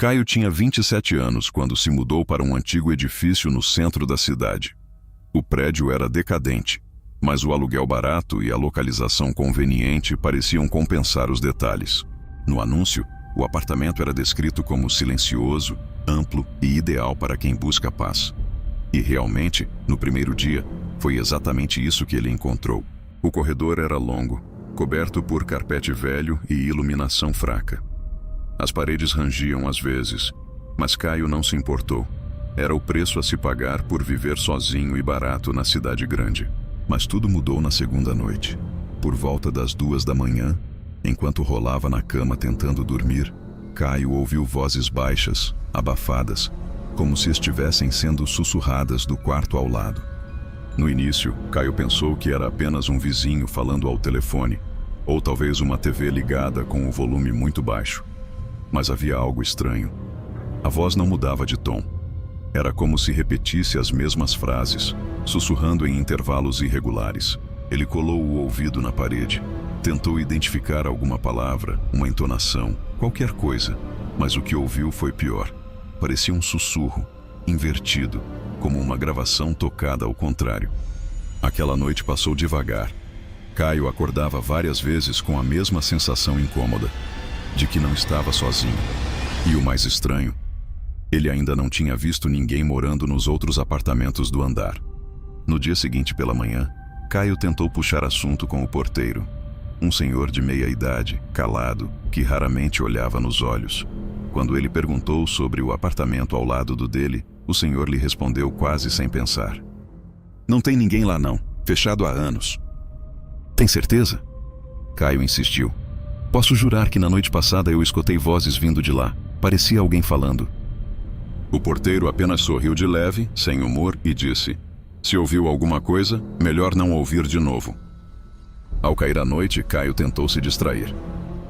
Caio tinha 27 anos quando se mudou para um antigo edifício no centro da cidade. O prédio era decadente, mas o aluguel barato e a localização conveniente pareciam compensar os detalhes. No anúncio, o apartamento era descrito como silencioso, amplo e ideal para quem busca paz. E realmente, no primeiro dia, foi exatamente isso que ele encontrou. O corredor era longo, coberto por carpete velho e iluminação fraca. As paredes rangiam às vezes, mas Caio não se importou. Era o preço a se pagar por viver sozinho e barato na cidade grande. Mas tudo mudou na segunda noite. Por volta das 2 da manhã, enquanto rolava na cama tentando dormir, Caio ouviu vozes baixas, abafadas, como se estivessem sendo sussurradas do quarto ao lado. No início, Caio pensou que era apenas um vizinho falando ao telefone, ou talvez uma TV ligada com o volume muito baixo. Mas havia algo estranho. A voz não mudava de tom. Era como se repetisse as mesmas frases, sussurrando em intervalos irregulares. Ele colou o ouvido na parede. Tentou identificar alguma palavra, uma entonação, qualquer coisa, mas o que ouviu foi pior. Parecia um sussurro, invertido, como uma gravação tocada ao contrário. Aquela noite passou devagar. Caio acordava várias vezes com a mesma sensação incômoda, de que não estava sozinho. E o mais estranho, ele ainda não tinha visto ninguém morando nos outros apartamentos do andar. No dia seguinte pela manhã, Caio tentou puxar assunto com o porteiro, um senhor de meia idade, calado, que raramente olhava nos olhos. Quando ele perguntou sobre o apartamento ao lado do dele, o senhor lhe respondeu quase sem pensar: "Não tem ninguém lá não, fechado há anos." "Tem certeza?" Caio insistiu. "Posso jurar que na noite passada eu escutei vozes vindo de lá. Parecia alguém falando." O porteiro apenas sorriu de leve, sem humor, e disse: "Se ouviu alguma coisa, melhor não ouvir de novo." Ao cair a noite, Caio tentou se distrair.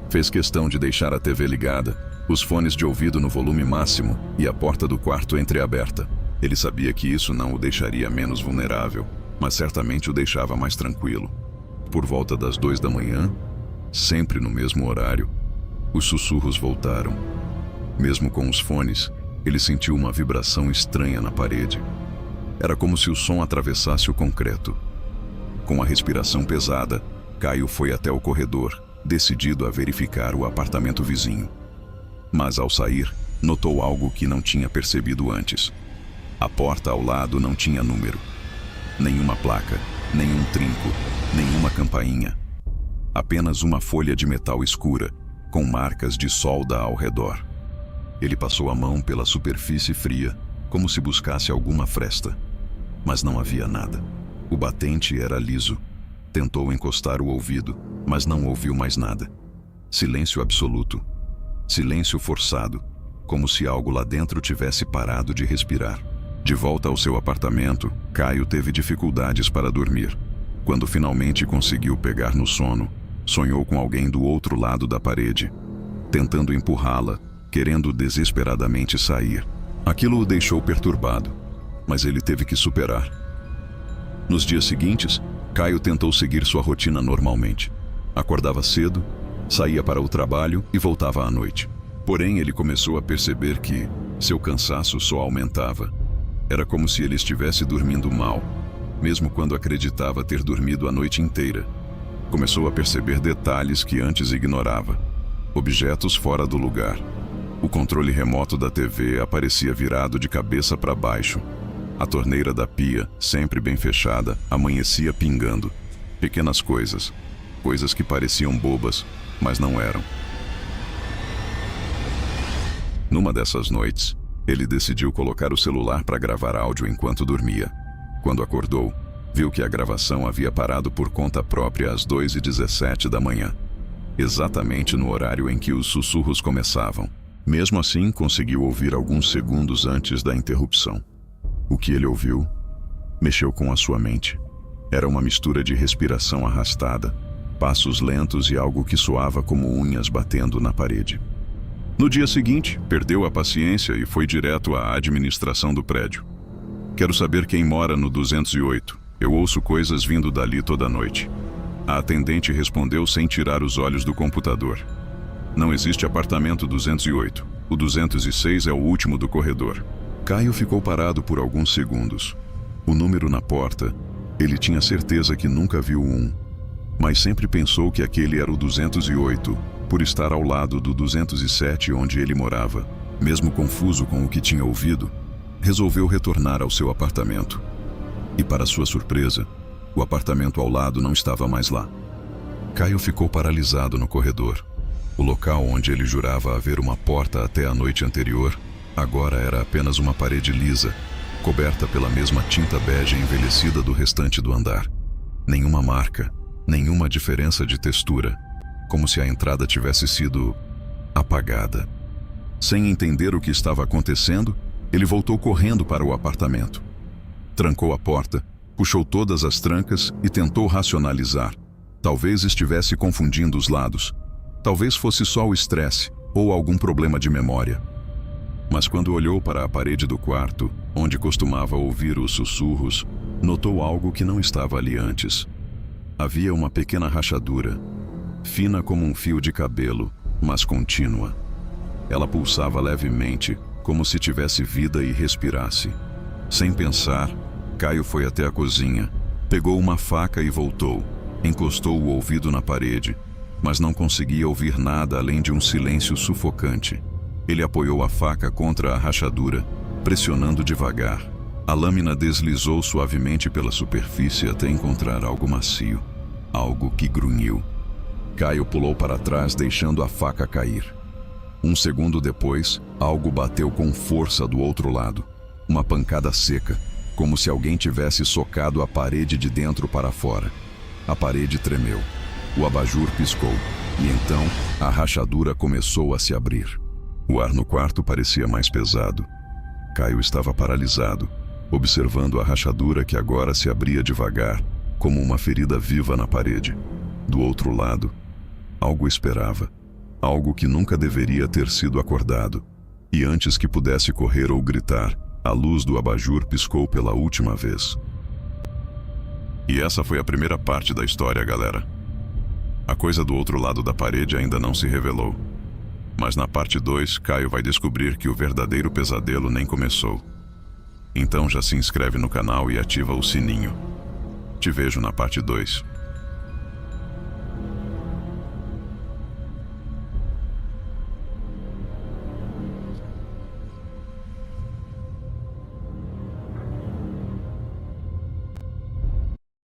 Fez questão de deixar a TV ligada, os fones de ouvido no volume máximo e a porta do quarto entreaberta. Ele sabia que isso não o deixaria menos vulnerável, mas certamente o deixava mais tranquilo. Por volta das 2 da manhã, sempre no mesmo horário, os sussurros voltaram. Mesmo com os fones, ele sentiu uma vibração estranha na parede. Era como se o som atravessasse o concreto. Com a respiração pesada, Caio foi até o corredor, decidido a verificar o apartamento vizinho. Mas ao sair, notou algo que não tinha percebido antes. A porta ao lado não tinha número. Nenhuma placa, nenhum trinco, nenhuma campainha. Apenas uma folha de metal escura, com marcas de solda ao redor. Ele passou a mão pela superfície fria, como se buscasse alguma fresta. Mas não havia nada. O batente era liso. Tentou encostar o ouvido, mas não ouviu mais nada. Silêncio absoluto. Silêncio forçado, como se algo lá dentro tivesse parado de respirar. De volta ao seu apartamento, Caio teve dificuldades para dormir. Quando finalmente conseguiu pegar no sono, sonhou com alguém do outro lado da parede, tentando empurrá-la, querendo desesperadamente sair. Aquilo o deixou perturbado, mas ele teve que superar. Nos dias seguintes, Caio tentou seguir sua rotina normalmente. Acordava cedo, saía para o trabalho e voltava à noite. Porém, ele começou a perceber que seu cansaço só aumentava. Era como se ele estivesse dormindo mal, mesmo quando acreditava ter dormido a noite inteira. Começou a perceber detalhes que antes ignorava. Objetos fora do lugar. O controle remoto da TV aparecia virado de cabeça para baixo. A torneira da pia, sempre bem fechada, amanhecia pingando. Pequenas coisas. Coisas que pareciam bobas, mas não eram. Numa dessas noites, ele decidiu colocar o celular para gravar áudio enquanto dormia. Quando acordou, viu que a gravação havia parado por conta própria às 2h17 da manhã. Exatamente no horário em que os sussurros começavam. Mesmo assim, conseguiu ouvir alguns segundos antes da interrupção. O que ele ouviu mexeu com a sua mente. Era uma mistura de respiração arrastada, passos lentos e algo que soava como unhas batendo na parede. No dia seguinte, perdeu a paciência e foi direto à administração do prédio. "Quero saber quem mora no 208. Eu ouço coisas vindo dali toda noite." A atendente respondeu sem tirar os olhos do computador. "Não existe apartamento 208. O 206 é o último do corredor. Caio ficou parado por alguns segundos. O número na porta, ele tinha certeza que nunca viu um, mas sempre pensou que aquele era o 208, por estar ao lado do 207 onde ele morava. Mesmo confuso com o que tinha ouvido, resolveu retornar ao seu apartamento. E para sua surpresa, o apartamento ao lado não estava mais lá. Caio ficou paralisado no corredor. O local onde ele jurava haver uma porta até a noite anterior, agora era apenas uma parede lisa, coberta pela mesma tinta bege envelhecida do restante do andar. Nenhuma marca, nenhuma diferença de textura, como se a entrada tivesse sido apagada. Sem entender o que estava acontecendo, ele voltou correndo para o apartamento. Trancou a porta, puxou todas as trancas e tentou racionalizar. Talvez estivesse confundindo os lados. Talvez fosse só o estresse ou algum problema de memória. Mas quando olhou para a parede do quarto, onde costumava ouvir os sussurros, notou algo que não estava ali antes. Havia uma pequena rachadura, fina como um fio de cabelo, mas contínua. Ela pulsava levemente, como se tivesse vida e respirasse. Sem pensar, Caio foi até a cozinha, pegou uma faca e voltou. Encostou o ouvido na parede, mas não conseguia ouvir nada além de um silêncio sufocante. Ele apoiou a faca contra a rachadura, pressionando devagar. A lâmina deslizou suavemente pela superfície até encontrar algo macio, algo que grunhiu. Caio pulou para trás, deixando a faca cair. Um segundo depois, algo bateu com força do outro lado. Uma pancada seca, como se alguém tivesse socado a parede de dentro para fora. A parede tremeu. O abajur piscou, e então a rachadura começou a se abrir. O ar no quarto parecia mais pesado. Caio estava paralisado, observando a rachadura que agora se abria devagar, como uma ferida viva na parede. Do outro lado, algo esperava. Algo que nunca deveria ter sido acordado. E antes que pudesse correr ou gritar, a luz do abajur piscou pela última vez. E essa foi a primeira parte da história, galera. A coisa do outro lado da parede ainda não se revelou. Mas na parte 2, Caio vai descobrir que o verdadeiro pesadelo nem começou. Então já se inscreve no canal e ativa o sininho. Te vejo na parte 2.